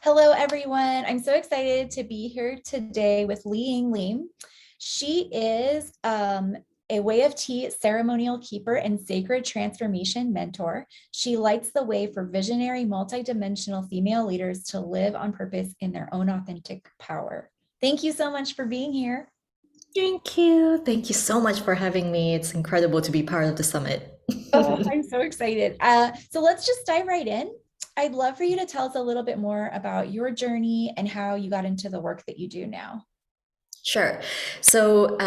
Hello, everyone. I'm so excited to be here today with LiYing Lim. She is a Way of Tea ceremonial keeper and sacred transformation mentor. She lights the way for visionary, multidimensional female leaders to live on purpose in their own authentic power. Thank you so much for being here. Thank you. Thank you so much for having me. It's incredible to be part of the summit. Oh, I'm so excited. So let's just dive right in. I'd love for you to tell us a little bit more about your journey and how you got into the work that you do now. Sure. So,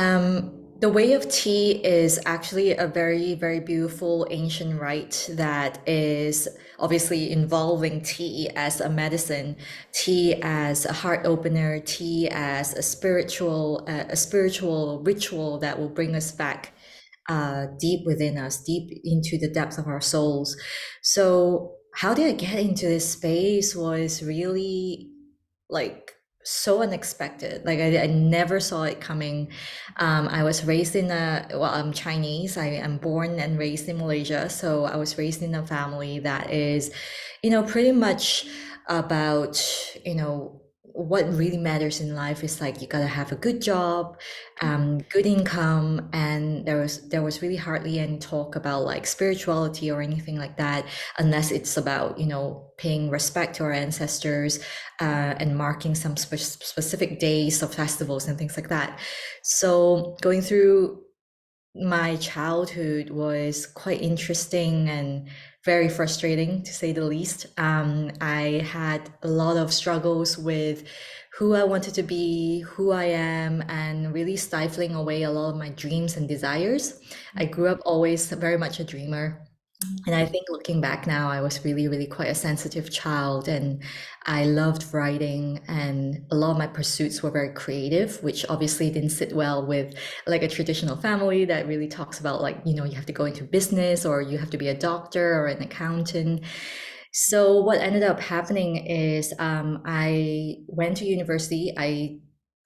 the Way of Tea is actually a very, very beautiful ancient rite that is obviously involving tea as a medicine, tea as a heart opener, tea as a spiritual ritual that will bring us back deep within us, deep into the depths of our souls. So, how did I get into this space was really like so unexpected. I never saw it coming. I was raised in I'm Chinese. I am born and raised in Malaysia. So I was raised in a family that is, pretty much about, what really matters in life is like you gotta have a good job, good income, and there was really hardly any talk about like spirituality or anything like that, unless it's about paying respect to our ancestors, and marking some specific days of festivals and things like that. So going through my childhood was quite interesting and very frustrating to say the least. I had a lot of struggles with who I wanted to be, who I am, and really stifling away a lot of my dreams and desires. I grew up always very much a dreamer. And I think looking back now, I was really, really quite a sensitive child, and I loved writing, and a lot of my pursuits were very creative, which obviously didn't sit well with like a traditional family that really talks about like, you have to go into business or you have to be a doctor or an accountant. So what ended up happening is I went to university.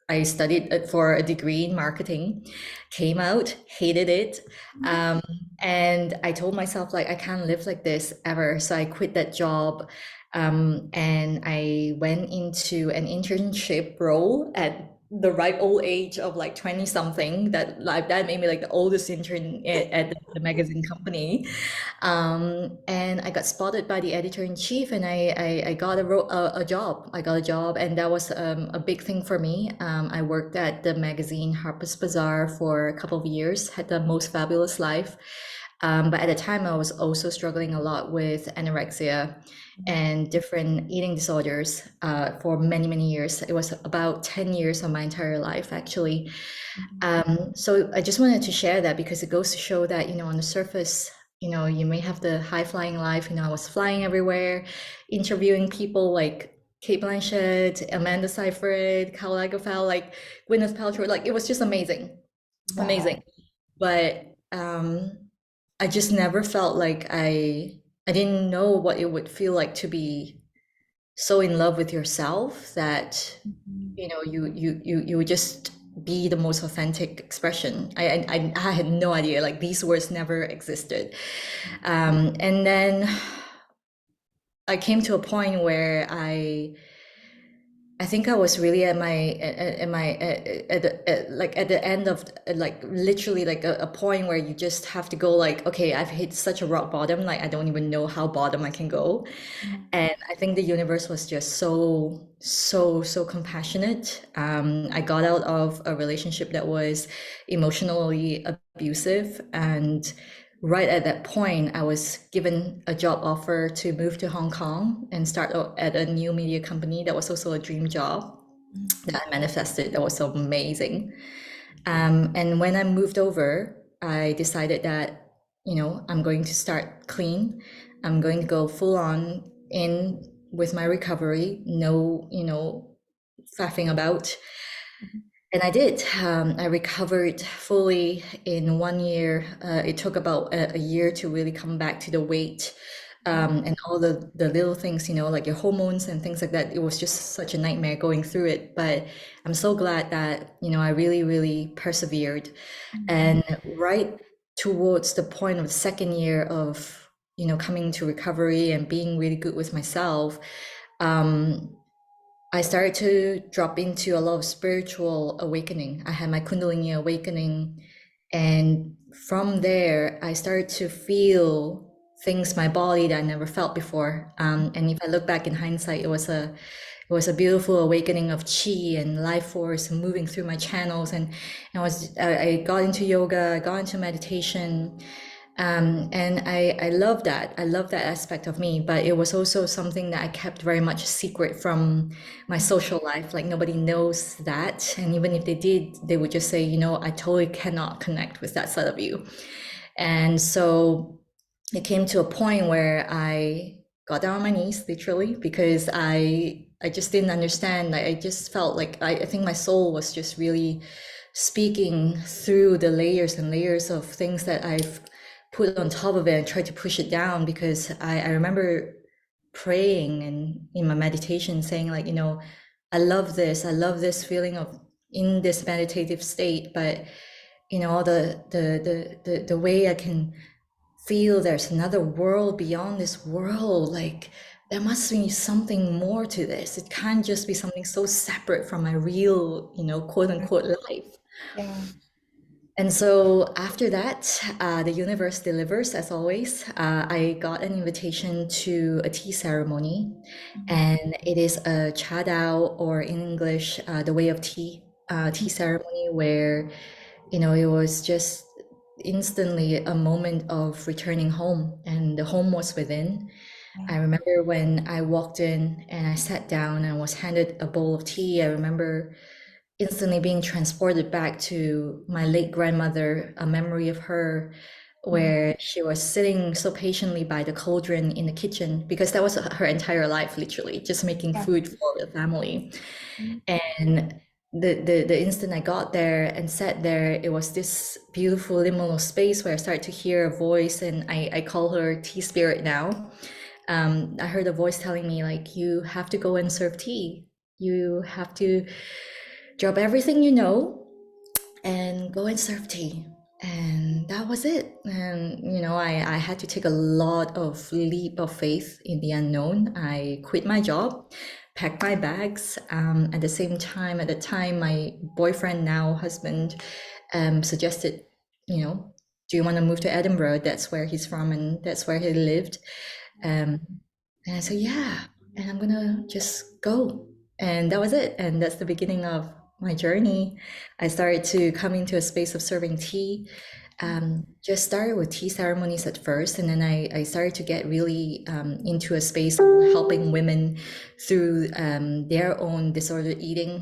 I studied for a degree in marketing, came out, hated it. Um, and I told myself, like, I can't live like this ever. So I quit that job. And I went into an internship role at the ripe old age of like 20 something. That made me like the oldest intern at the magazine company. And I got spotted by the editor in chief, and I got a job. I got a job, and that was a big thing for me. I worked at the magazine Harper's Bazaar for a couple of years, had the most fabulous life. But at the time, I was also struggling a lot with anorexia and different eating disorders for many, many years. It was about 10 years of my entire life, actually. So I just wanted to share that because it goes to show that, on the surface, you may have the high flying life. I was flying everywhere, interviewing people like Kate Blanchett, Amanda Seyfried, Karl Lagerfeld, like Gwyneth Paltrow. Like it was just amazing, Wow. amazing. But I just never felt like I didn't know what it would feel like to be so in love with yourself that you would just be the most authentic expression. I had no idea, like these words never existed. And then I came to a point where I think I was really at the end of like literally like a point where you just have to go like, okay, I've hit such a rock bottom, like I don't even know how bottom I can go. And I think the universe was just so, so, so compassionate. I got out of a relationship that was emotionally abusive. And right at that point, I was given a job offer to move to Hong Kong and start at a new media company that was also a dream job that I manifested. That was so amazing. And when I moved over, I decided that, I'm going to start clean. I'm going to go full on in with my recovery, no, faffing about. And I did. I recovered fully in 1 year. It took about a year to really come back to the weight, and all the little things, like your hormones and things like that. It was just such a nightmare going through it. But I'm so glad that, I really, really persevered. And right towards the point of the second year of, coming to recovery and being really good with myself, I started to drop into a lot of spiritual awakening. I had my Kundalini awakening, and from there, I started to feel things in my body that I never felt before. And if I look back in hindsight, it was a beautiful awakening of chi and life force moving through my channels, and I got into yoga, I got into meditation, and I love that. I love that aspect of me, but it was also something that I kept very much secret from my social life. Like nobody knows that. And even if they did, they would just say, I totally cannot connect with that side of you. And so it came to a point where I got down on my knees, literally, because I just didn't understand. I just felt like I think my soul was just really speaking through the layers and layers of things that I've put on top of it and tried to push it down, because I remember praying and in my meditation saying like, I love this feeling of in this meditative state, but all the way I can feel there's another world beyond this world, like there must be something more to this. It can't just be something so separate from my real, quote unquote life. Yeah. And so after that, the universe delivers as always. I got an invitation to a tea ceremony, Mhm. and it is a cha dao, or in English, the way of tea, tea ceremony, where it was just instantly a moment of returning home, and the home was within. Yeah. I remember when I walked in and I sat down and was handed a bowl of tea. I remember instantly being transported back to my late grandmother, a memory of her Mhm. where she was sitting so patiently by the cauldron in the kitchen, because that was her entire life, literally, just making Yeah. food for the family. Mhm. And the instant I got there and sat there, it was this beautiful liminal space where I started to hear a voice, and I call her tea spirit now. I heard a voice telling me, like, you have to go and serve tea. You have to drop everything you know and go and serve tea. And that was it. And, I had to take a lot of leap of faith in the unknown. I quit my job, packed my bags. At the time, my boyfriend, now husband, suggested, do you want to move to Edinburgh? That's where he's from and that's where he lived. Um, and I said, yeah, and I'm gonna just go. And that was it. And that's the beginning of my journey. I started to come into a space of serving tea. Just started with tea ceremonies at first, and then I started to get really into a space of helping women through their own disordered eating.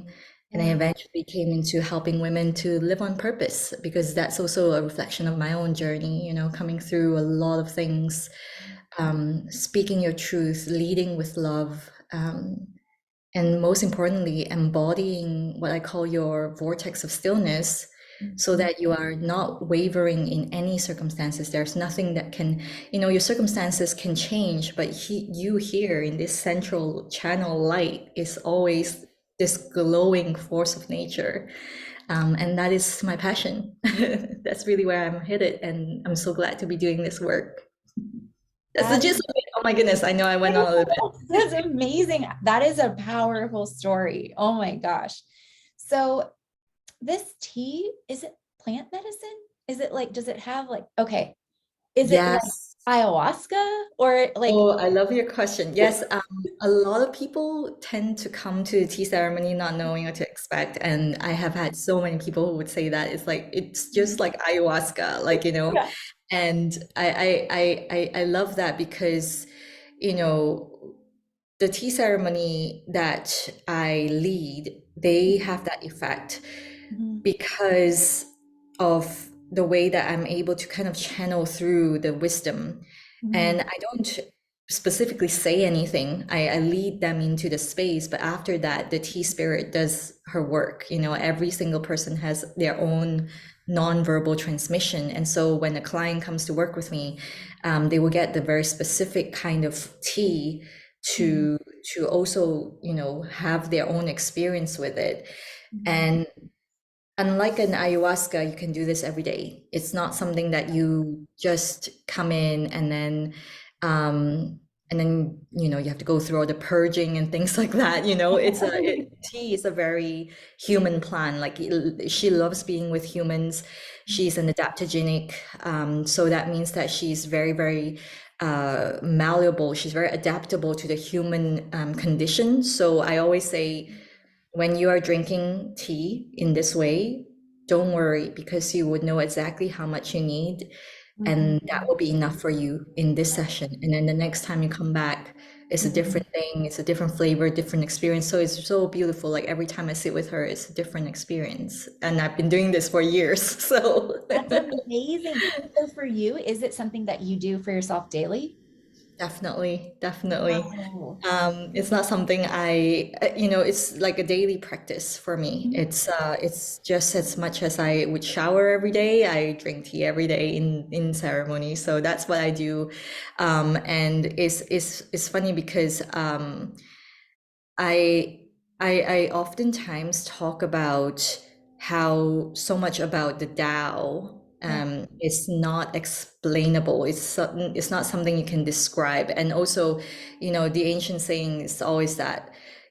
And I Yeah. eventually came into helping women to live on purpose, because that's also a reflection of my own journey, coming through a lot of things, speaking your truth, leading with love, and most importantly, embodying what I call your vortex of stillness, so Mhm. that you are not wavering in any circumstances. There's nothing that can, your circumstances can change, but you here in this central channel light is always this glowing force of nature. And that is my passion. That's really where I'm headed. And I'm so glad to be doing this work. That's the That gist of it. Oh my goodness, I know I went on a little bit. That's amazing. That is a powerful story. Oh my gosh. So this tea, is it plant medicine? Is it like, does it have like, okay, is it like Yes. ayahuasca or like, Oh, I love your question. Yes, a lot of people tend to come to the tea ceremony not knowing what to expect, and I have had so many people who would say that it's like it's just like ayahuasca, like yeah. and I love that, because you know the tea ceremony that I lead, they have that effect Mhm. because of the way that I'm able to kind of channel through the wisdom. Mhm. And I don't specifically say anything. I lead them into the space, but after that, the tea spirit does her work. Every single person has their own non-verbal transmission. And so when a client comes to work with me, they will get the very specific kind of tea Mhm. to also, have their own experience with it. Mhm. And unlike an ayahuasca, you can do this every day. It's not something that you just come in um, and then you have to go through all the purging and things like that. Tea is a very human plant. Like she loves being with humans. She's an adaptogenic, so that means that she's very, very malleable. She's very adaptable to the human condition. So I always say, when you are drinking tea in this way, don't worry, because you would know exactly how much you need, and that will be enough for you in this session. And then the next time you come back, it's a different thing, it's a different flavor, different experience. So it's so beautiful. Like every time I sit with her, it's a different experience. And I've been doing this for years. So That's amazing. So for you, is it something that you do for yourself daily? definitely, definitely. Wow. It's not something it's like a daily practice for me. It's just as much as I would shower every day, I drink tea every day in ceremony. So that's what I do. And it's funny because I I oftentimes talk about how so much about the Tao Yeah. is not explainable. It's not something you can describe. And also, the ancient saying is always that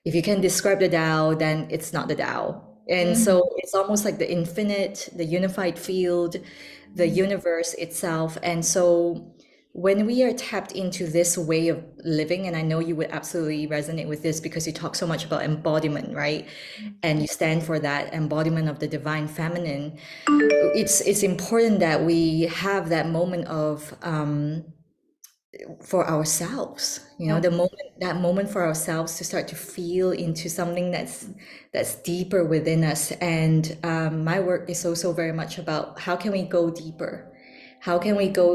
if you can describe the Tao, then it's not the Tao. And Mhm. so it's almost like the infinite, the unified field, the universe itself. And so when we are tapped into this way of living, and I know you would absolutely resonate with this because you talk so much about embodiment, right? And you stand for that embodiment of the divine feminine. It's important that we have that moment of for ourselves, Yeah. the moment, that moment for ourselves to start to feel into something that's deeper within us. And my work is also very much about how can we go deeper, how can we go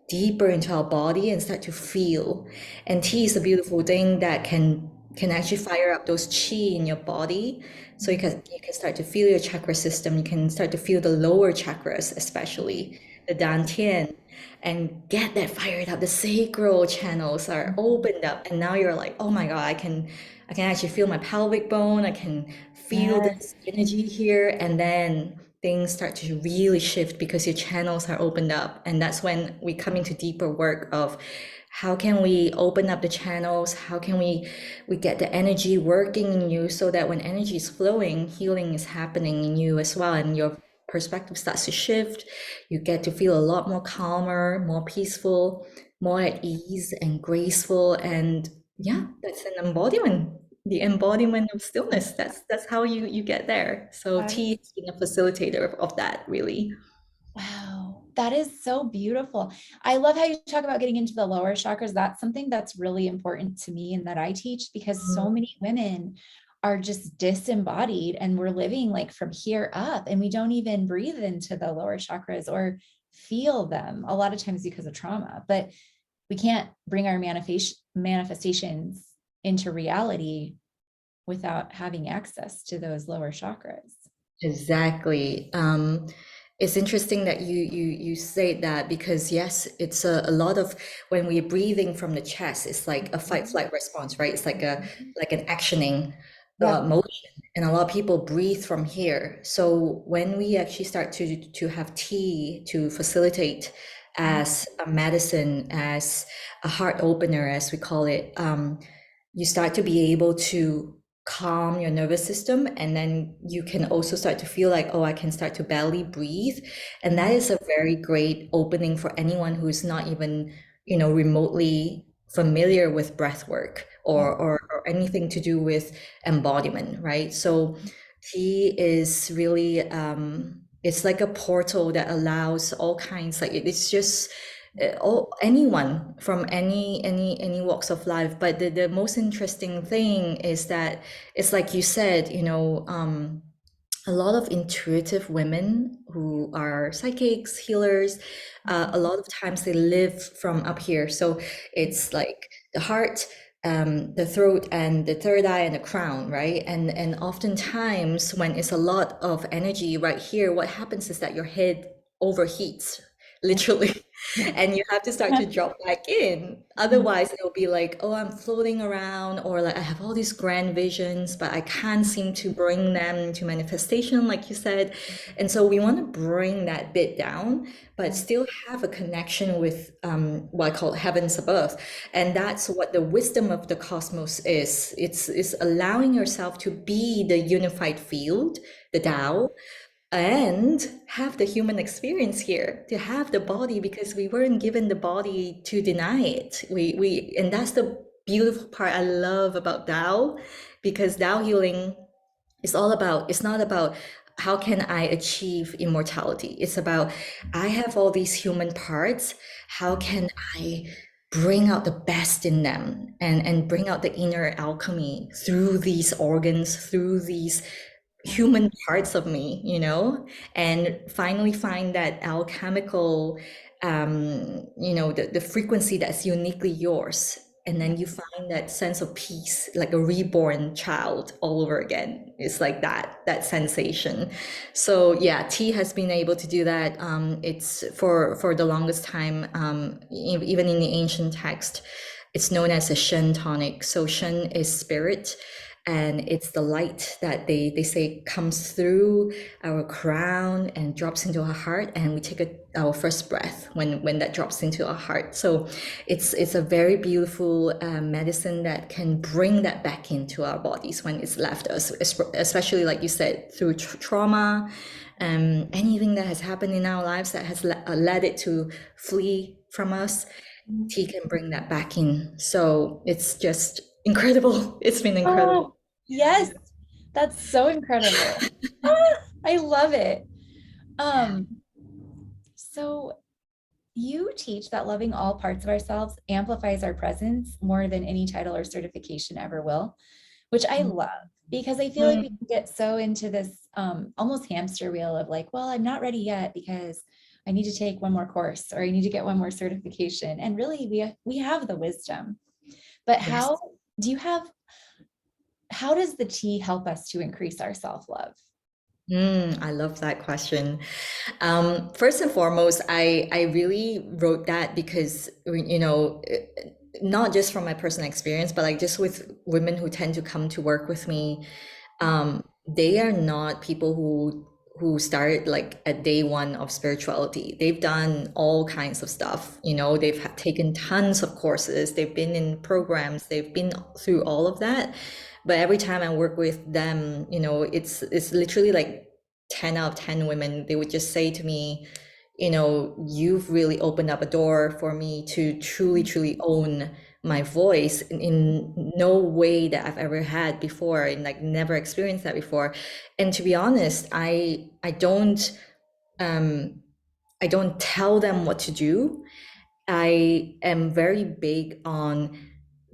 deeper into our body and start to feel. And tea is a beautiful thing that can actually fire up those chi in your body, so you can start to feel your chakra system. You can start to feel the lower chakras, especially the dantian, and get that fired up. The sacral channels are opened up, and now you're like, oh my God, I can actually feel my pelvic bone. I can feel Yes. this energy here, and then things start to really shift because your channels are opened up. And that's when we come into deeper work of how can we open up the channels, how can we get the energy working in you, so that when energy is flowing, healing is happening in you as well, and your perspective starts to shift. You get to feel a lot more calmer, more peaceful, more at ease and graceful. And yeah, that's an embodiment, the embodiment of stillness. That's how you get there. So That tea is, has been a facilitator of that, really. wow. That is so beautiful. I love how you talk about getting into the lower chakras. That's something that's really important to me and that I teach, because so many women are just disembodied and we're living like from here up and we don't even breathe into the lower chakras or feel them a lot of times because of trauma. But we can't bring our manifestations into reality without having access to those lower chakras. Exactly. It's interesting that you say that, because yes, it's a lot of when we're breathing from the chest, it's like a fight flight response, right? It's like an actioning Yeah. motion, and a lot of people breathe from here. So when we actually start to have tea to facilitate as a medicine, as a heart opener, as we call it, you start to be able to calm your nervous system, and then you can also start to feel like, oh, I can start to belly breathe. And that is a very great opening for anyone who's not even remotely familiar with breath work, Yeah. or anything to do with embodiment, right? So tea is really it's like a portal that allows all kinds, like it's just all anyone from any walks of life. But the most interesting thing is that it's like you said, a lot of intuitive women who are psychics, healers, a lot of times they live from up here. So it's like the heart, the throat, and the third eye, and the crown, right? And oftentimes when it's a lot of energy right here, what happens is that your head overheats, Yeah. literally. and you have to start to drop back in. Otherwise, it'll be like, oh, I'm floating around, or like I have all these grand visions, but I can't seem to bring them to manifestation, like you said. And so we want to bring that bit down, but still have a connection with what I call heavens above. And that's what the wisdom of the cosmos is. It's allowing yourself to be the unified field, the Tao, and have the human experience here, to have the body, because we weren't given the body to deny it. We and that's the beautiful part I love about Tao, because Tao healing is all about, it's not about how can I achieve immortality. It's about, I have all these human parts. How can I bring out the best in them, and bring out the inner alchemy through these organs, through these human parts of me, and finally find that alchemical, the frequency that's uniquely yours. And then you find that sense of peace, like a reborn child all over again. It's like that sensation. So yeah, tea has been able to do that. It's for the longest time, even in the ancient text, it's known as a Shen tonic. So Shen is spirit, and it's the light that they say comes through our crown and drops into our heart, and we take our first breath when that drops into our heart. So it's a very beautiful medicine that can bring that back into our bodies when it's left us, especially like you said, through trauma, anything that has happened in our lives that has led it to flee from us. Tea can bring that back in. So it's just incredible. It's been incredible. Oh, yes, that's so incredible. I love it. Um, so you teach that loving all parts of ourselves amplifies our presence more than any title or certification ever will, which I love, because I feel like we can get so into this almost hamster wheel of like, well, I'm not ready yet because I need to take one more course, or I need to get one more certification. And really we have the wisdom. But Yes. how does the tea help us to increase our self-love? I love that question. First and foremost, I really wrote that because, not just from my personal experience, but like just with women who tend to come to work with me, they are not people who started like at day one of spirituality. They've done all kinds of stuff. They've taken tons of courses, they've been in programs, they've been through all of that. But every time I work with them, it's literally like 10 out of 10 women, they would just say to me, you've really opened up a door for me to truly, truly own my voice in no way that I've ever had before, and like never experienced that before. And to be honest, um I don't tell them what to do. I am very big on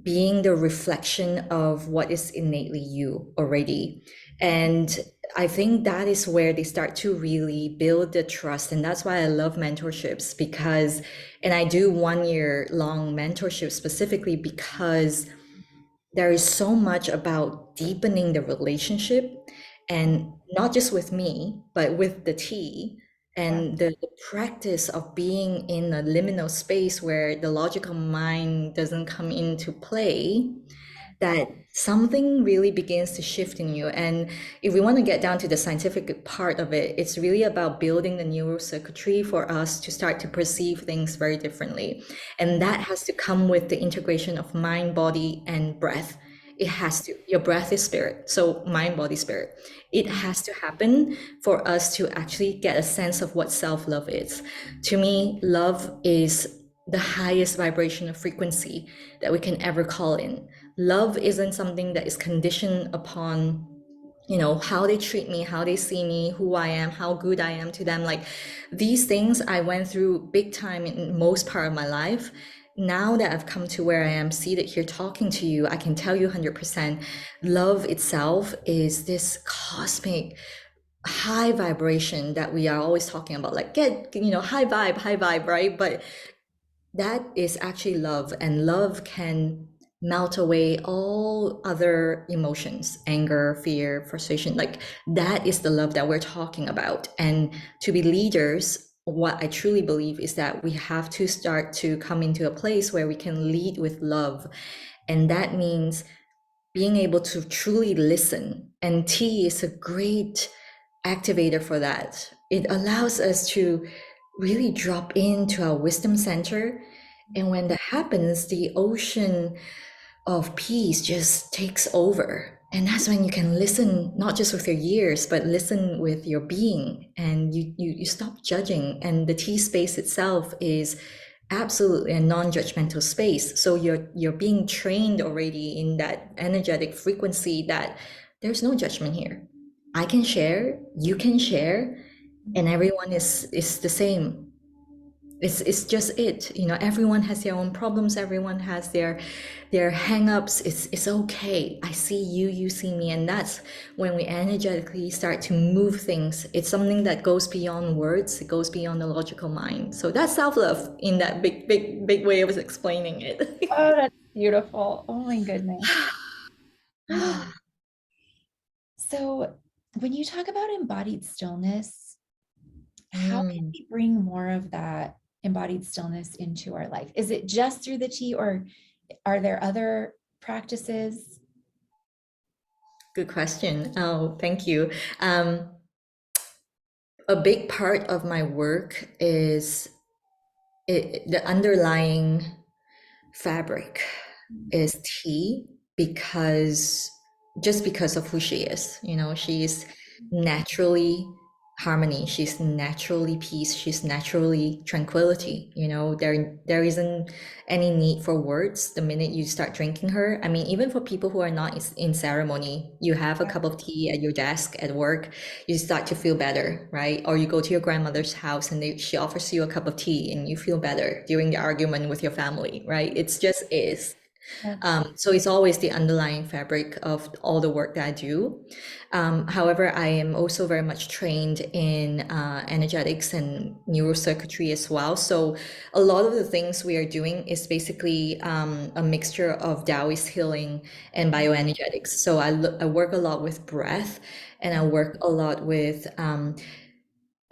being the reflection of what is innately you already. And I think that is where they start to really build the trust. And that's why I love mentorships, because, and I do 1 year long mentorship specifically because there is so much about deepening the relationship, and not just with me, but with the tea, Yeah. and the practice of being in a liminal space where the logical mind doesn't come into play, that something really begins to shift in you. And if we want to get down to the scientific part of it, it's really about building the neural circuitry for us to start to perceive things very differently. And that has to come with the integration of mind, body, and breath. It has to. Your breath is spirit. So mind, body, spirit. It has to happen for us to actually get a sense of what self-love is. To me, love is the highest vibration of frequency that we can ever call in. Love isn't something that is conditioned upon, how they treat me, how they see me, who I am, how good I am to them. Like, these things I went through big time in most part of my life. Now that I've come to where I am seated here talking to you, I can tell you 100% love itself is this cosmic high vibration that we are always talking about, like, get, high vibe, right? But that is actually love, and love can melt away all other emotions, anger, fear, frustration. Like, that is the love that we're talking about. And to be leaders, what I truly believe is that we have to start to come into a place where we can lead with love. And that means being able to truly listen. And tea is a great activator for that. It allows us to really drop into our wisdom center. And when that happens, the ocean of peace just takes over. And that's when you can listen, not just with your ears, but listen with your being. And you stop judging. And the tea space itself is absolutely a non-judgmental space. So you're being trained already in that energetic frequency that there's no judgment here. I can share, you can share, and everyone is the same. It's just it, you know, everyone has their own problems, everyone has their hang-ups. It's okay. I see you, you see me. And that's when we energetically start to move things. It's something that goes beyond words, it goes beyond the logical mind. So that's self-love in that big way of explaining it. Oh, that's beautiful. Oh my goodness. So when you talk about embodied stillness, how can Mm, we bring more of that embodied stillness into our life? Is it just through the tea, or are there other practices? good question. Oh, thank you. Um, a big part of my work is the underlying fabric is tea, because just because of who she is. You know, she's naturally harmony, she's naturally peace, she's naturally tranquility. You know, there isn't any need for words the minute you start drinking her. I mean, even for people who are not in ceremony, you have a cup of tea at your desk at work, you start to feel better, right? Or you go to your grandmother's house and she offers you a cup of tea and you feel better during the argument with your family, right? It's just is. Yes. So it's always the underlying fabric of all the work that I do. However, I am also very much trained in energetics and neurocircuitry as well. So a lot of the things we are doing is basically a mixture of Taoist healing and bioenergetics. So I work a lot with breath, and I work a lot with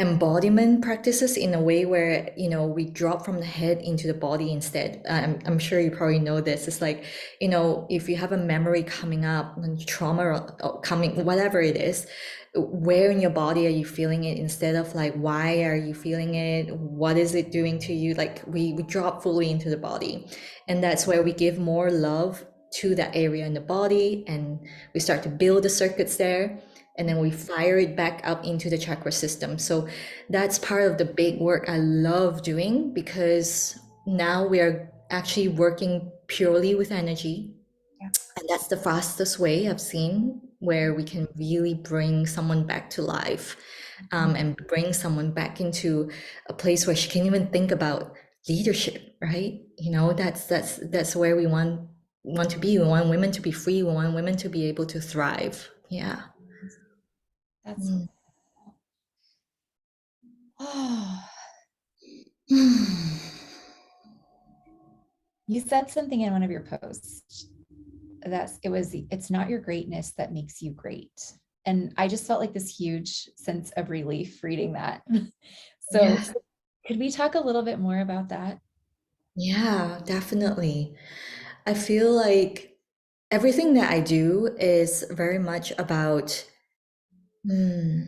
embodiment practices in a way where, you know, we drop from the head into the body instead. I'm sure you probably know this. It's like, you know, if you have a memory coming up and trauma or coming, whatever it is, where in your body are you feeling it, instead of like, why are you feeling it, what is it doing to you? Like we drop fully into the body, and that's where we give more love to that area in the body, and we start to build the circuits there, and then we fire it back up into the chakra system. So that's part of the big work I love doing, because now we are actually working purely with energy. Yeah. And that's the fastest way I've seen where we can really bring someone back to life, and bring someone back into a place where she can even think about leadership, right? You know, that's where we want to be. We want women to be free. We want women to be able to thrive. Yeah. That's oh, Mm. you said something in one of your posts that's it's not your greatness that makes you great. And I just felt like this huge sense of relief reading that. So Yeah, could we talk a little bit more about that? yeah, definitely. I feel like everything that I do is very much about, hmm,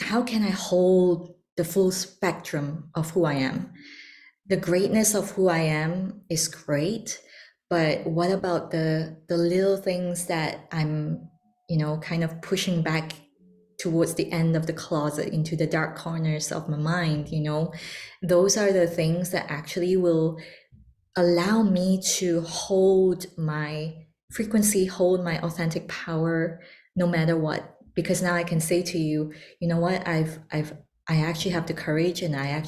how can I hold the full spectrum of who I am? The greatness of who I am is great, but what about the little things that I'm, you know, kind of pushing back towards the end of the closet into the dark corners of my mind, you know? Those are the things that actually will allow me to hold my frequency, hold my authentic power no matter what. Because now I can say to you, you know what, I actually have the courage, and I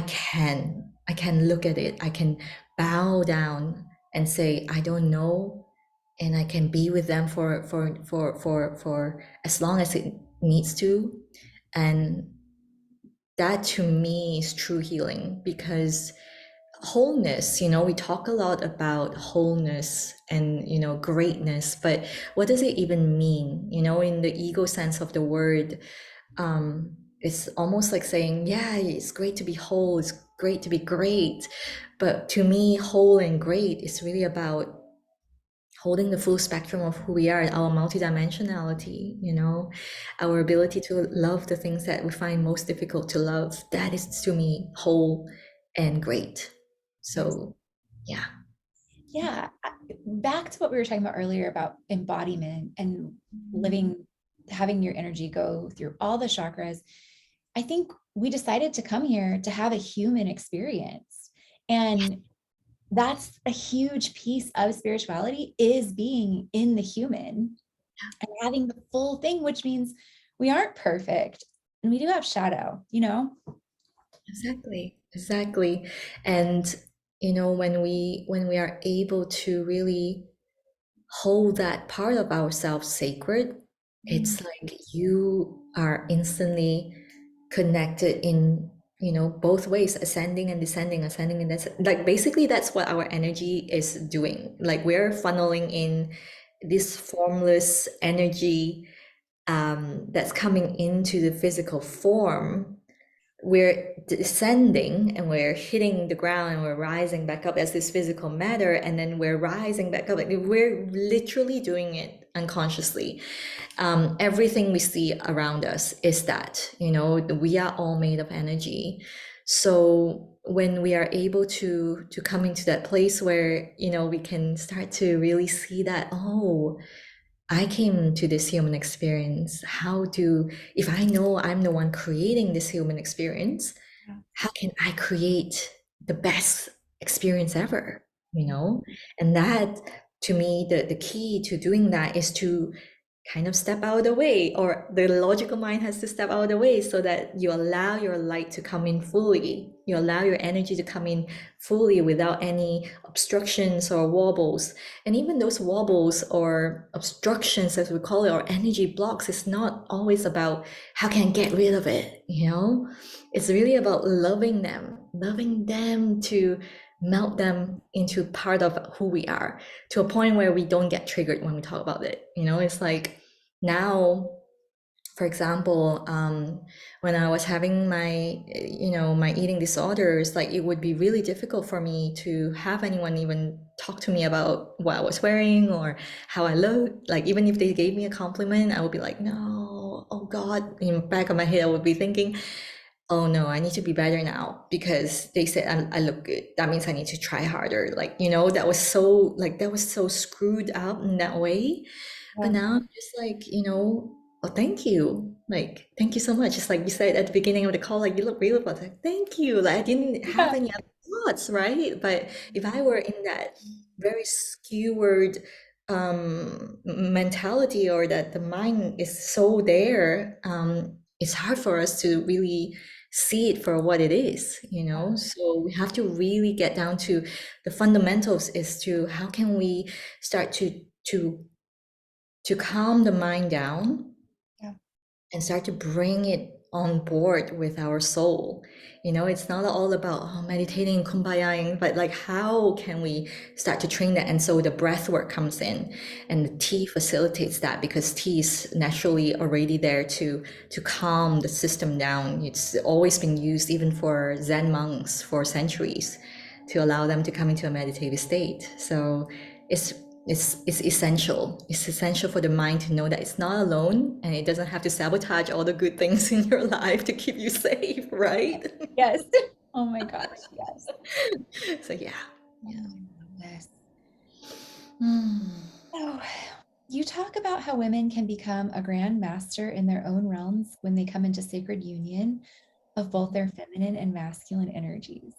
can look at it. I can bow down and say, I don't know, and I can be with them for as long as it needs to. And that to me is true healing, because wholeness, you know, we talk a lot about wholeness and, you know, greatness, but what does it even mean, you know, in the ego sense of the word? it's almost like saying, yeah, it's great to be whole, it's great to be great. But to me, whole and great is really about holding the full spectrum of who we are, our multidimensionality, our ability to love the things that we find most difficult to love. That is to me whole and great. Yes. So, yeah. Yeah. Back to what we were talking about earlier about embodiment and living, having your energy go through all the chakras. I think we decided to come here to have a human experience. And that's a huge piece of spirituality, is being in the human and having the full thing, which means we aren't perfect and we do have shadow. Exactly, exactly. And when we are able to really hold that part of ourselves sacred, Mm, it's like you are instantly connected in, both ways, ascending and descending, ascending and descending. Like basically that's what our energy is doing. Like we're funneling in this formless energy that's coming into the physical form. We're descending and we're hitting the ground and we're rising back up as this physical matter, and then we're rising back up. Like we're literally doing it unconsciously. Everything we see around us is that, we are all made of energy. So when we are able to come into that place where, we can start to really see that, oh, I came to this human experience. If I know I'm the one creating this human experience, yeah, how can I create the best experience ever? And that, to me, the key to doing that is to kind of step out of the way, or the logical mind has to step out of the way so that you allow your light to come in fully. You allow your energy to come in fully without any obstructions or wobbles. And even those wobbles or obstructions, as we call it, or energy blocks, is not always about how can I get rid of it. It's really about loving them to melt them into part of who we are, to a point where we don't get triggered when we talk about it. It's like now, for example, when I was having my eating disorders, like it would be really difficult for me to have anyone even talk to me about what I was wearing or how I looked. Like even if they gave me a compliment, I would be like, no, oh God. In the back of my head, I would be thinking, oh no, I need to be better now because they said I look good. That means I need to try harder. Like, that was so screwed up in that way. But yeah, now I'm just like, oh, thank you. Like, thank you so much. Just like you said at the beginning of the call, like, you look beautiful. It's like, thank you. Like, I didn't have yeah, any other thoughts, right? But if I were in that very skewered mentality, or that the mind is so there, it's hard for us to really see it for what it is. So we have to really get down to the fundamentals, is to how can we start to to calm the mind down yeah, and start to bring it on board with our soul. It's not all about meditating and kumbayaing, but like how can we start to train that? And so the breath work comes in, and the tea facilitates that, because tea is naturally already there to calm the system down. It's always been used even for Zen monks for centuries, to allow them to come into a meditative state. So it's it's essential. It's essential for the mind to know that it's not alone, and it doesn't have to sabotage all the good things in your life to keep you safe, right? yes. Oh my gosh, yes. So yeah. Oh, I love this. Hmm. So, you talk about how women can become a grand master in their own realms when they come into sacred union of both their feminine and masculine energies.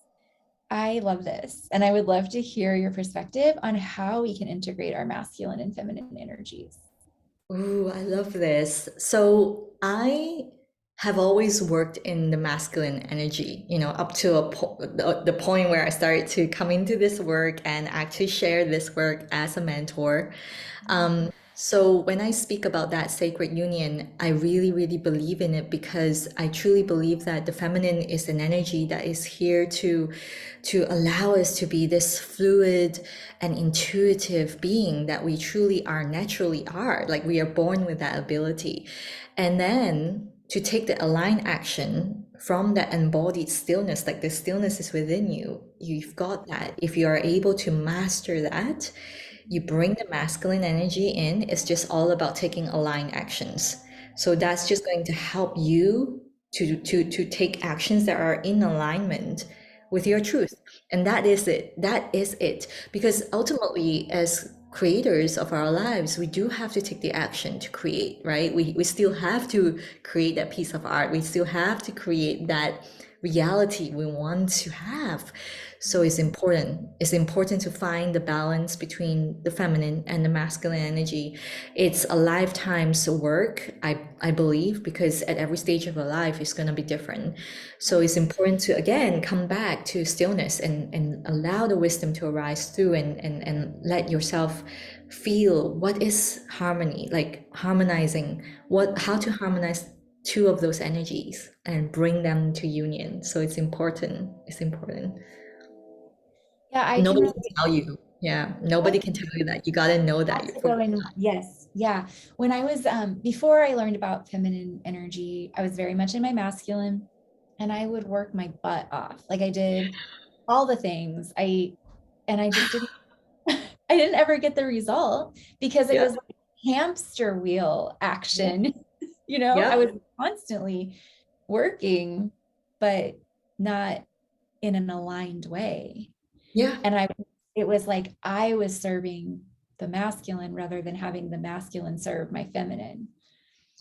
I love this. And I would love to hear your perspective on how we can integrate our masculine and feminine energies. Ooh, I love this. So I have always worked in the masculine energy, up to the point where I started to come into this work and actually share this work as a mentor. So when I speak about that sacred union, I really, really believe in it, because I truly believe that the feminine is an energy that is here to allow us to be this fluid and intuitive being that we truly are, naturally are. Like we are born with that ability. And then to take the aligned action from that embodied stillness, like the stillness is within you. You've got that. If you are able to master that, you bring the masculine energy in. It's just all about taking aligned actions. So that's just going to help you to take actions that are in alignment with your truth. And that is it. That is it. Because ultimately, as creators of our lives, we do have to take the action to create, right? We still have to create that piece of art. We still have to create that reality we want to have. So it's important. It's important to find the balance between the feminine and the masculine energy. It's a lifetime's work, I believe, because at every stage of our life it's going to be different. So it's important to again come back to stillness and allow the wisdom to arise through and let yourself feel what is harmony, like harmonizing, what how to harmonize two of those energies and bring them to union. So it's important. It's important. Yeah, I can Nobody relate. can tell you. Yeah, nobody can tell you that. You got to know that Had you to for go in. Yes. Yeah. When I was before I learned about feminine energy, I was very much in my masculine and I would work my butt off. Like I did all the things. I just didn't I didn't ever get the result because it yeah, was like hamster wheel yeah, action. You know, I yeah, was constantly working, but not in an aligned way. yeah. And it was like I was serving the masculine rather than having the masculine serve my feminine.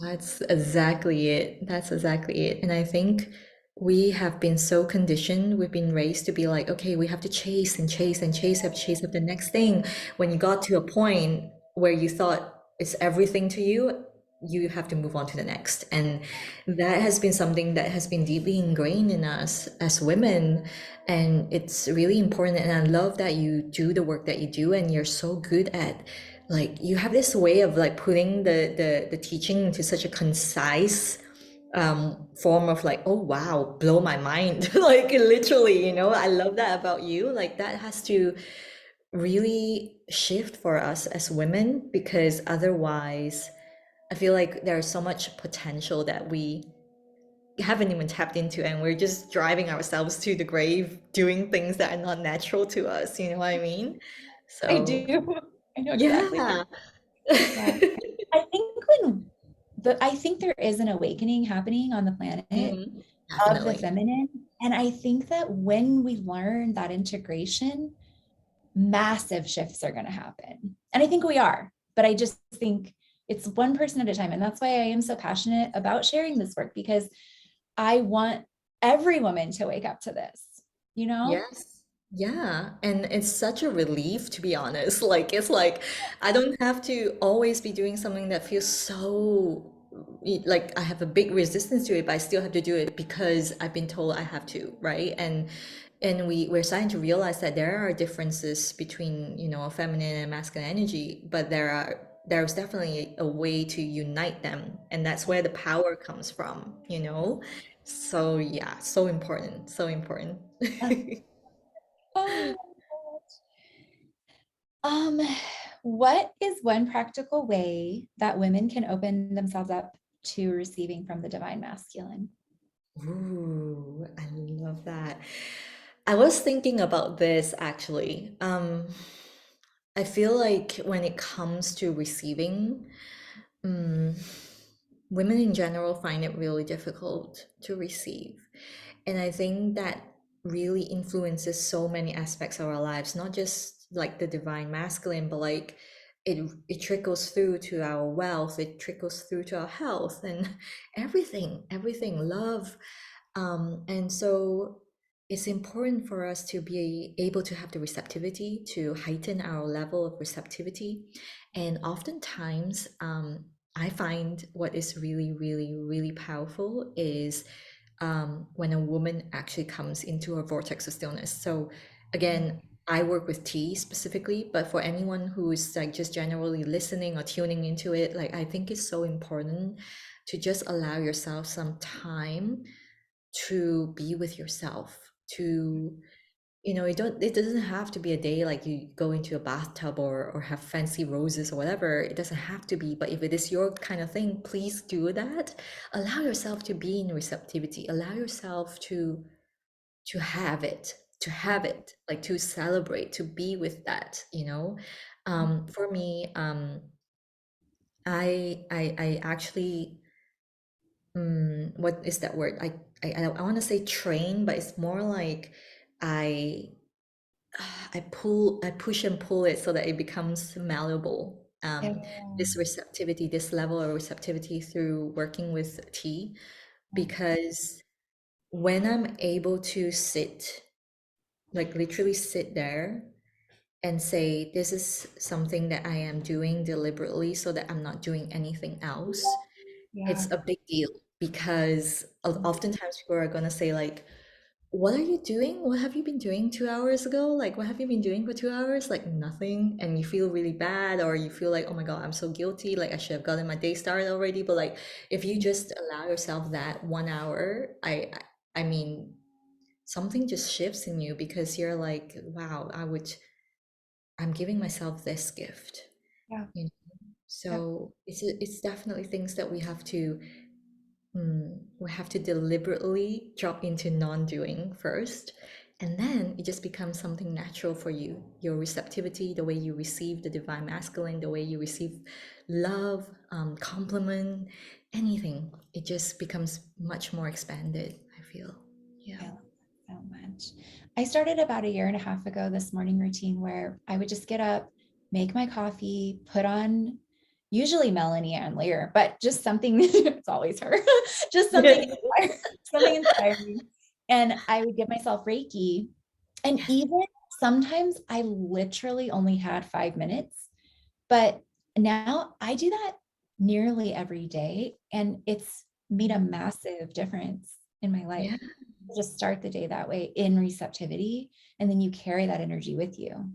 That's exactly it. That's exactly it. And I think we have been so conditioned, we've been raised to be like, okay, we have to chase and chase and chase up the next thing. When you got to a point where you thought it's everything to you, you have to move on to the next. And that has been something that has been deeply ingrained in us as women. And it's really important. And I love that you do the work that you do and you're so good at like you have this way of like putting the teaching into such a concise form of like, oh wow, blow my mind. Like literally, I love that about you. Like that has to really shift for us as women because otherwise I feel like there's so much potential that we haven't even tapped into and we're just driving ourselves to the grave doing things that are not natural to us, you know what I mean? I So do. I know exactly what. yeah. Yeah. I think there is an awakening happening on the planet Mhm. of the Definitely. feminine. And I think that when we learn that integration, massive shifts are going to happen. And I think we are, but I just think it's one person at a time. And that's why I am so passionate about sharing this work because I want every woman to wake up to this, you know? Yes. Yeah. And it's such a relief, to be honest. Like, it's like I don't have to always be doing something that feels so like I have a big resistance to it, but I still have to do it because I've been told I have to, right? And we're starting to realize that there are differences between, a feminine and masculine energy, but there's definitely a way to unite them. And that's where the power comes from, you know? So yeah, so important, so important. Oh, um, what is one practical way that women can open themselves up to receiving from the divine masculine? Ooh, I love that. I was thinking about this actually. I feel like when it comes to receiving, mm, women in general find it really difficult to receive. And I think that really influences so many aspects of our lives, not just like the divine masculine, but like it trickles through to our wealth, it trickles through to our health and everything, love. And so it's important for us to be able to have the receptivity to heighten our level of receptivity. And oftentimes, I find what is really, really, really powerful is when a woman actually comes into a vortex of stillness. So again, I work with tea specifically, but for anyone who is like just generally listening or tuning into it, like I think it's so important to just allow yourself some time to be with yourself, to it doesn't have to be a day like you go into a bathtub or have fancy roses or whatever. It doesn't have to be, but if it is your kind of thing, please do that. Allow yourself to be in receptivity. Allow yourself to have it, like to celebrate, to be with that. For me, I actually, what is that word? I want to say train, but it's more like I I push and pull it so that it becomes malleable. Yeah. This receptivity, this level of receptivity through working with tea, because when I'm able to sit, like literally sit there and say, this is something that I am doing deliberately so that I'm not doing anything else, Yeah. it's a big deal because oftentimes people are going to say, like, what are you doing? What have you been doing 2 hours ago? Like, what have you been doing for 2 hours? Like, nothing. And you feel really bad, or you feel like, oh my God, I'm so guilty. Like, I should have gotten my day started already. But, like, if you just allow yourself that 1 hour, I mean, something just shifts in you because you're like, wow, I'm giving myself this gift. Yeah. You know? Yeah. So it's definitely things that we have to deliberately drop into non-doing first, and then it just becomes something natural for you. Your receptivity, the way you receive the divine masculine, the way you receive love, compliment, anything, it just becomes much more expanded, I feel. Yeah. I love that so much. I started about a year and a half ago this morning routine where I would just get up, make my coffee, put on usually Melanie and Lear, but just something, it's always her, just something inspiring. And I would give myself Reiki. And Yes. even sometimes I literally only had 5 minutes, but now I do that nearly every day. And it's made a massive difference in my life. Yeah. Just start the day that way in receptivity, and then you carry that energy with you.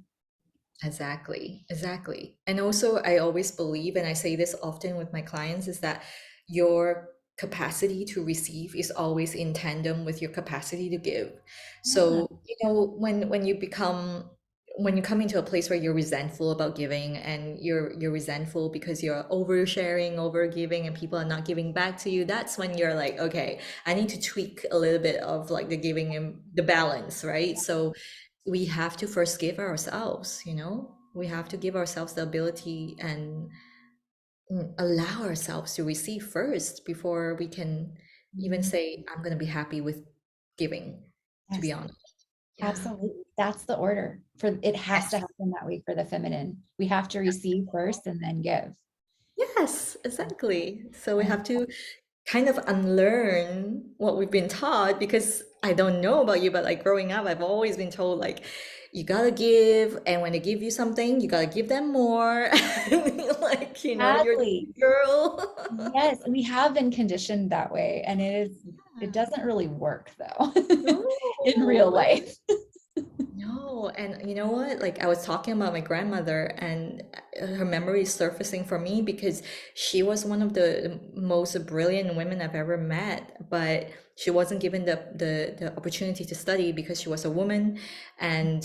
Exactly, exactly. And also, I always believe, and I say this often with my clients, is that your capacity to receive is always in tandem with your capacity to give. Yeah. So, when you come into a place where you're resentful about giving, and you're resentful because you're oversharing, over giving, and people are not giving back to you, that's when you're like, okay, I need to tweak a little bit of like the giving and the balance, right? So we have to first give ourselves. We have to give ourselves the ability and allow ourselves to receive first before we can even Mhm. say, I'm going to be happy with giving, to be Yes, honest. Yeah. absolutely. That's the order for it has to Yes. happen that way for the feminine. We have to receive first and then give. Yes, exactly. So we Yeah. have to kind of unlearn what we've been taught, because I don't know about you, but like growing up, I've always been told like you gotta give, and when they give you something, you gotta give them more. Like, you're the Exactly. girl. Yes, we have been conditioned that way, and it doesn't really work though in real No, life. no, and you know what? Like I was talking about my grandmother, and her memory is surfacing for me because she was one of the most brilliant women I've ever met, but she wasn't given the opportunity to study because she was a woman, and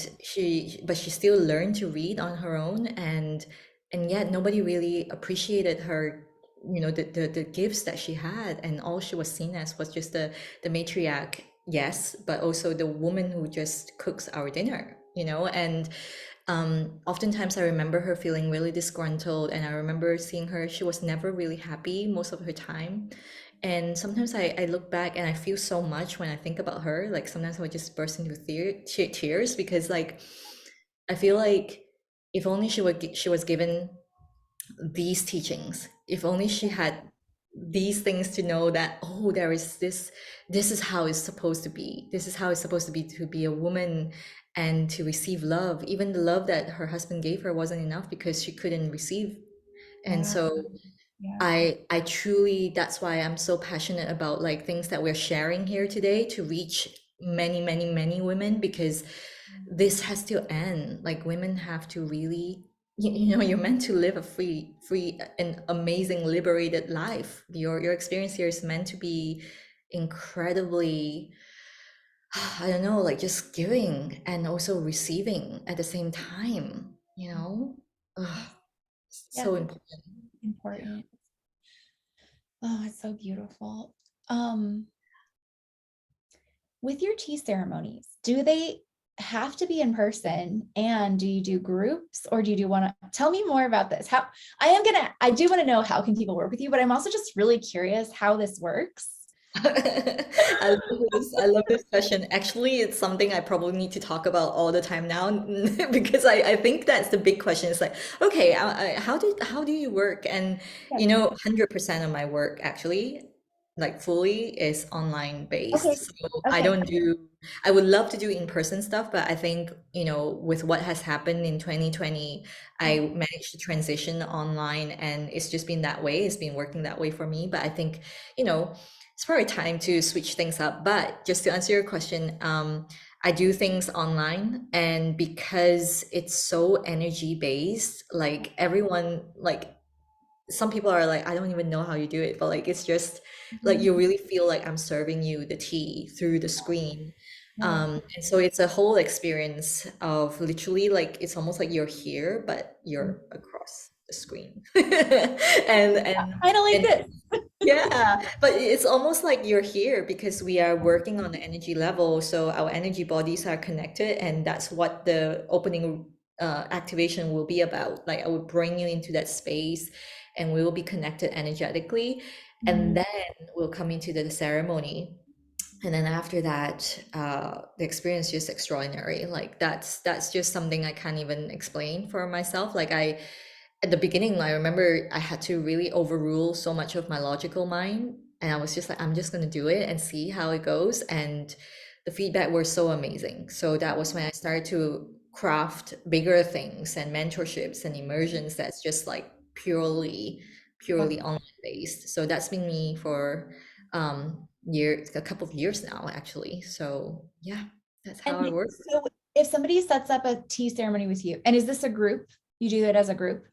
but she still learned to read on her own, and yet nobody really appreciated her. The gifts that she had, and all she was seen as was just the matriarch, yes, but also the woman who just cooks our dinner. And oftentimes I remember her feeling really disgruntled, and I remember seeing her, she was never really happy most of her time. And sometimes I look back and I feel so much when I think about her. Like sometimes I would just burst into tears because like I feel like if only she was given these teachings, if only she had these things to know that, oh, there is this is how it's supposed to be, this is how it's supposed to be a woman, and to receive love. Even the love that her husband gave her wasn't enough because she couldn't receive. And Yeah, so yeah. I truly, that's why I'm so passionate about like things that we're sharing here today to reach many, many, many women, because this has to end. Like women have to really, you're meant to live a free and amazing liberated life. Your experience here is meant to be incredibly I don't know, like just giving and also receiving at the same time, you know? Ugh, Yes, yes, so it's important. important. Oh, it's so beautiful. Um, with your tea ceremonies, do they have to be in person? And do you do groups or do you do one? Tell me more about this. How I do want to know how can people work with you, but I'm also just really curious how this works. I love this. I love this question. Actually, it's something I probably need to talk about all the time now because I think that's the big question. It's like, okay, how do you work? And Yes. 100% of my work actually, like fully, is online Okay. based. So I Okay. don't do. I would love to do in-person stuff, but I think, with what has happened in 2020, Yeah. I managed to transition online, and it's just been that way. It's been working that way for me. But I think, you know it's probably time to switch things up. But just to answer your question, I do things online, and because it's so energy based, like everyone, like some people are like, I don't even know how you do it, but like it's just like Mhm. you really feel like I'm serving you the tea through the screen. Yes. And so it's a whole experience of literally like it's almost like you're here, but you're across the screen. And and Kind of like and this. yeah, but it's almost like you're here because we are working on the energy level. So our energy bodies are connected, and that's what the opening activation will be about. Like I will bring you into that space, and we will be connected energetically, and Mhm. then we'll come into the ceremony. And then after that, the experience is just extraordinary. Like that's just something I can't even explain for myself. Like at the beginning, I remember I had to really overrule so much of my logical mind. And I was just like, I'm just going to do it and see how it goes. And the feedback were so amazing. So that was when I started to craft bigger things and mentorships and immersions that's just like Yes. purely online based. So that's been me for a couple of years now, actually. So yeah, that's how I And work. so if somebody sets up a tea ceremony with you, and is this a group? You do it as a group?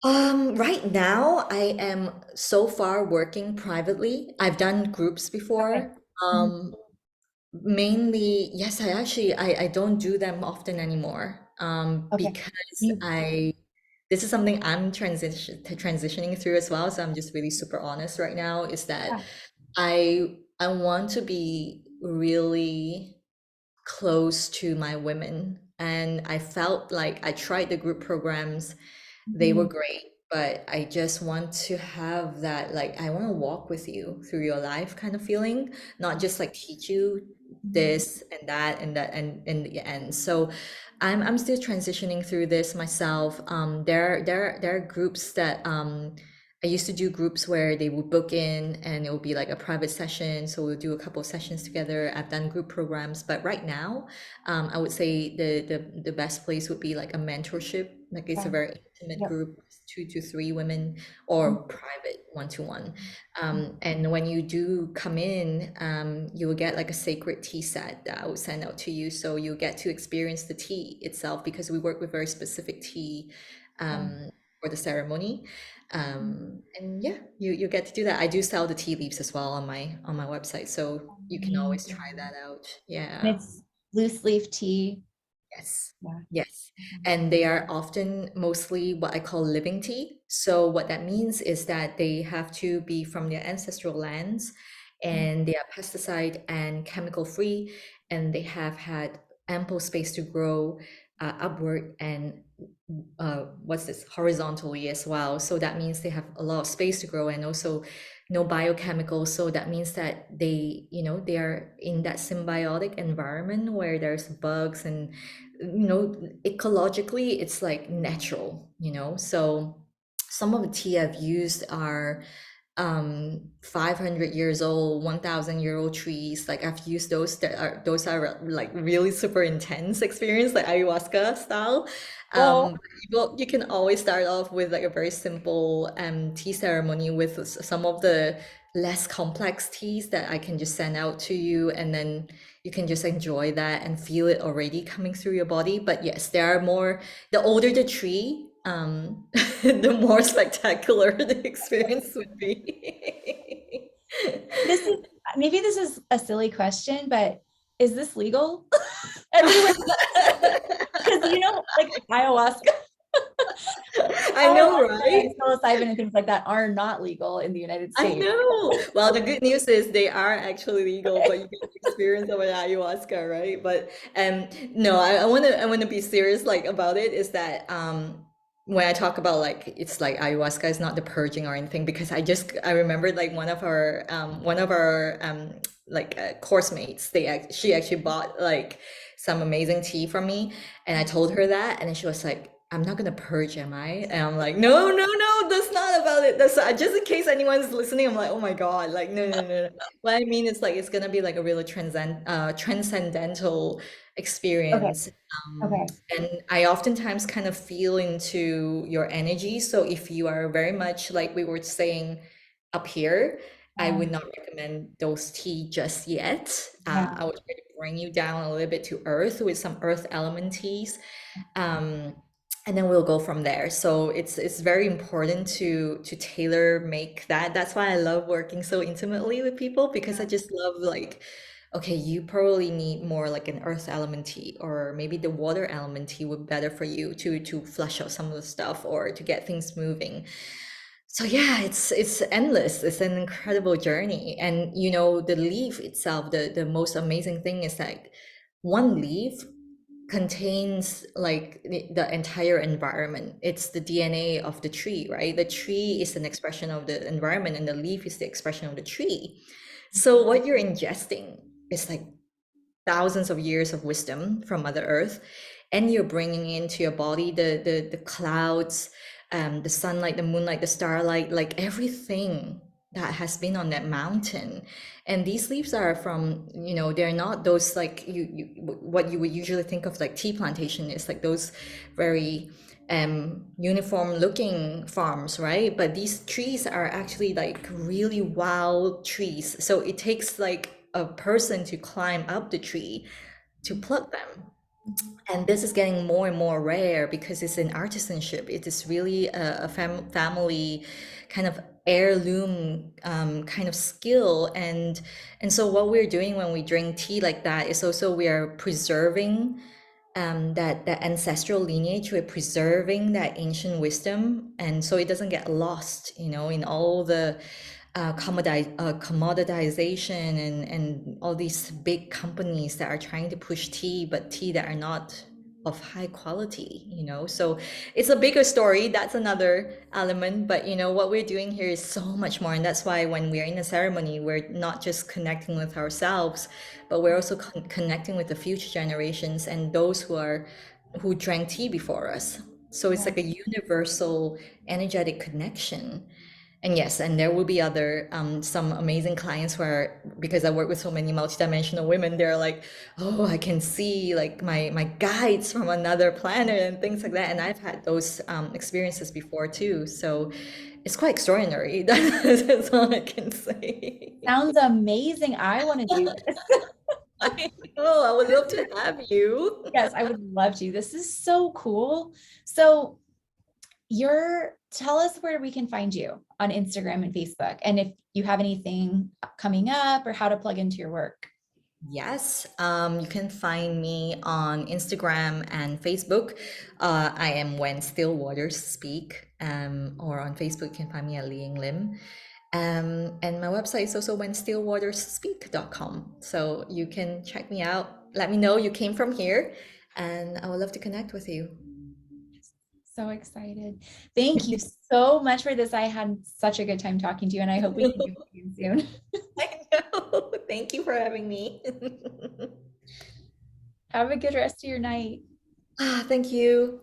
Right now I am so far working privately. I've done groups Okay. before. Mhm. Mainly, yes, I don't do them often anymore. Okay. Because You, this is something I'm transitioning through as well. So I'm just really super honest right now, is that yeah. I want to be really close to my women. And I felt like I tried the group programs, they were Mhm. great, but I just want to have that, like, I want to walk with you through your life kind of feeling, not just like teach you Mhm. this and that and that and in the end. So I'm still transitioning through this myself. There are groups that I used to do groups where they would book in and it would be like a private session. So we'll do a couple of sessions together. I've done group programs, but right now, I would say the best place would be like a mentorship. Like it's a Yeah. very intimate Yep. group, 2 to 3 women, Mhm. or private 1 to 1. And when you do come in, you will get like a sacred tea set that I will send out to you. So you get to experience the tea itself because we work with very specific tea Yeah. for the ceremony. Mhm. And yeah, you get to do that. I do sell the tea leaves as well on my website, so you can always try Amazing. that out. And Yeah. it's loose leaf tea. Yes. Yeah. Yes. And they are often mostly what I call living tea. So what that means is that they have to be from their ancestral lands, Mhm. and they are pesticide and chemical free, and they have had ample space to grow upward and what's this, horizontally as well. So that means they have a lot of space to grow, and also no biochemicals. So that means that they are in that symbiotic environment where there's bugs, and ecologically it's like natural. So some of the tea I've used are 500 years old, 1,000-year-old trees. Like I've used those are like really super intense experience, like ayahuasca style. Oh, You can always start off with like a very simple tea ceremony with some of the less complex teas that I can just send out to you, and then you can just enjoy that and feel it already coming through your body. But yes, there are more, the older the tree, the more spectacular the experience would be. this is maybe this is a silly question, but is this legal? Everywhere, because like ayahuasca, I know, ayahuasca right? and psilocybin and things like that are not legal in the United I States. know. Well, the good news is they are actually legal, but you get the experience of an ayahuasca, right? But no, I wanna be serious like about it is that when I talk about like it's like ayahuasca is not the purging or anything because I remembered like one of our like course mates she actually bought like some amazing tea from me and I told her that, and then she was like, I'm not gonna purge, am I? And I'm like, no, no, no, that's not about it. That's just in case anyone's listening. I'm like, oh my God, like, no, no, no, no. What I mean is like it's gonna be like a really transcendental Okay. experience. Okay. And I oftentimes kind of feel into your energy. So if you are very much like we were saying up here, I would Um, not recommend those tea just yet. yeah. I would try to bring you down a little bit to earth with some earth element teas, um, and then we'll go from there. So it's very important to tailor make that. That's why I love working so intimately with people because I just love like, okay, you probably need more like an earth element tea, or maybe the water element tea would be better for you to flush out some of the stuff or to get things moving. So yeah, it's endless. It's an incredible journey. And the leaf itself, the most amazing thing is that one leaf contains like the entire environment. It's the DNA of the tree, right? The tree is an expression of the environment, and the leaf is the expression of the tree. So what you're ingesting is like thousands of years of wisdom from Mother Earth, and you're bringing into your body the clouds, the sunlight, the moonlight, the starlight, like everything that has been on that mountain. And these leaves are from, they're not those like what you would usually think of like tea plantation is like those very uniform looking farms, right? But these trees are actually like really wild trees. So it takes like a person to climb up the tree to pluck them. And this is getting more and more rare because it's an artisanship. It is really a family kind of heirloom kind of skill. And so what we're doing when we drink tea like that is also we are preserving that ancestral lineage. We're preserving that ancient wisdom, and so it doesn't get lost, in all the commoditization and all these big companies that are trying to push tea, but tea that are not of high quality. So it's a bigger story. That's another element, but what we're doing here is so much more, and that's why when we're in a ceremony, we're not just connecting with ourselves, but we're also connecting with the future generations and those who drank tea before us. So it's Yeah. like a universal energetic connection. And yes, and there will be other some amazing clients where, because I work with so many multidimensional women, they're like, oh, I can see like my guides from another planet and things like that. And I've had those experiences before too. So it's quite extraordinary. That's all I can say. Sounds amazing. I want to do this. I know, I would love to have you. Yes, I would love to. This is so cool. So tell us where we can find you on Instagram and Facebook, and if you have anything coming up or how to plug into your work. Yes, you can find me on Instagram and Facebook. I am When Still Waters Speak, or on Facebook, you can find me at LiYing Lim. And my website is also whenstillwatersspeak.com. So you can check me out. Let me know you came from here, and I would love to connect with you. So excited. Thank you so much for this. I had such a good time talking to you, and I hope we can do it again soon. I know. Thank you for having me. Have a good rest of your night. Thank you.